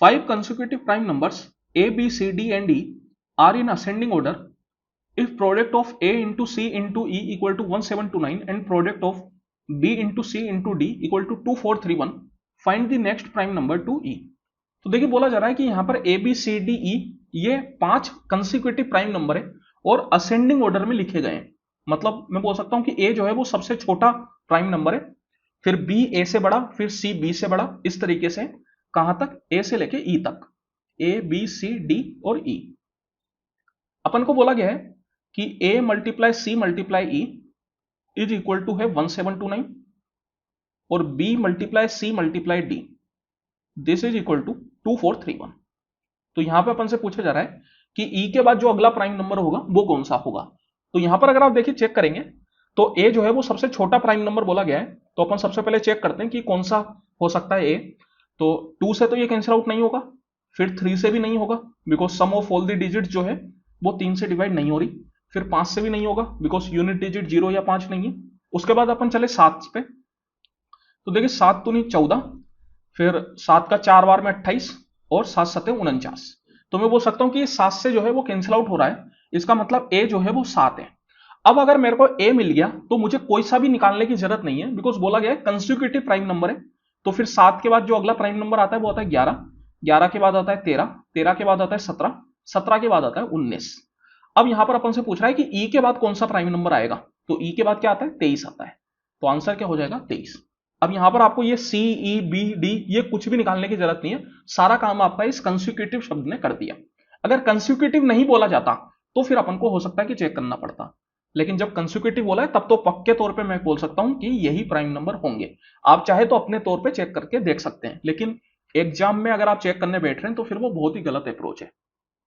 5 consecutive prime numbers a, b, c, d and e are in ascending order if product of a into c into e equal to 1729 and product of b into c into d equal to 2431, find the next prime number to e। तो देखिए बोला जा रहा है कि यहाँ पर A B C D E ये 5 कंसिक्यूटिव प्राइम नंबर है और असेंडिंग ऑर्डर में लिखे गए हैं। मतलब मैं बोल सकता हूं कि ए जो है वो सबसे छोटा प्राइम नंबर है, फिर बी ए से बड़ा, फिर सी बी से बड़ा, इस तरीके से कहां तक, ए से लेके ई तक, ए बी सी डी और ई। अपन को बोला गया है कि A multiply C multiply E is equal to है 1729 और B multiply C multiply D this is equal to 2431। तो यहां पे अपन से पूछा जा रहा है कि ई के बाद जो अगला प्राइम नंबर होगा वो कौन सा होगा। तो यहां पर अगर आप देखिए चेक करेंगे तो ए जो है वो सबसे छोटा प्राइम नंबर बोला गया है, तो अपन सबसे पहले चेक करते हैं कि कौन सा हो सकता है ए। तो 2 से तो ये कैंसिल आउट नहीं होगा, फिर 3 से भी नहीं होगा because sum of all the digit जो है वो 3 से डिवाइड नहीं हो रही, फिर 5 से भी नहीं होगा बिकॉज यूनिट डिजिट 0 या 5 नहीं है। उसके बाद अपन चले 7 पे, तो देखिए 7 तो नहीं 14, फिर 7 का 4 बार में 28 और 7 7 49। तो मैं बोल सकता हूं कि 7 से जो है वो कैंसिल आउट हो रहा है, इसका मतलब ए जो है वो 7 है। अब अगर मेरे को ए मिल गया तो मुझे कोई सा भी निकालने की जरूरत नहीं है बिकॉज बोला गया है कंसिक्यूटिव प्राइम नंबर है। तो फिर 7 के बाद जो अगला प्राइम नंबर आता है वो आता है 11, 11 के बाद आता है 13, 13 के बाद आता है 17, 17 के बाद आता है 19। अब यहां पर अपन से पूछ रहा है कि ई के बाद कौन सा प्राइम नंबर आएगा, तो ई के बाद क्या आता है 23 आता है, तो आंसर क्या हो जाएगा 23। अब यहां पर आपको ये सी ई बी डी ये कुछ भी निकालने की जरूरत नहीं है, सारा काम आपका इस कंसिक्यूटिव शब्द ने कर दिया। अगर कंसिक्यूटिव नहीं बोला जाता तो फिर अपन को हो सकता है कि चेक करना पड़ता, लेकिन जब कंसिक्यूटिव बोला है तब तो पक्के तौर पे मैं बोल सकता हूं कि यही प्राइम नंबर होंगे। आप चाहे तो अपने तौर पे चेक करके देख सकते हैं, लेकिन एग्जाम में अगर आप चेक करने बैठ रहे हैं तो फिर वो बहुत ही गलत अप्रोच है।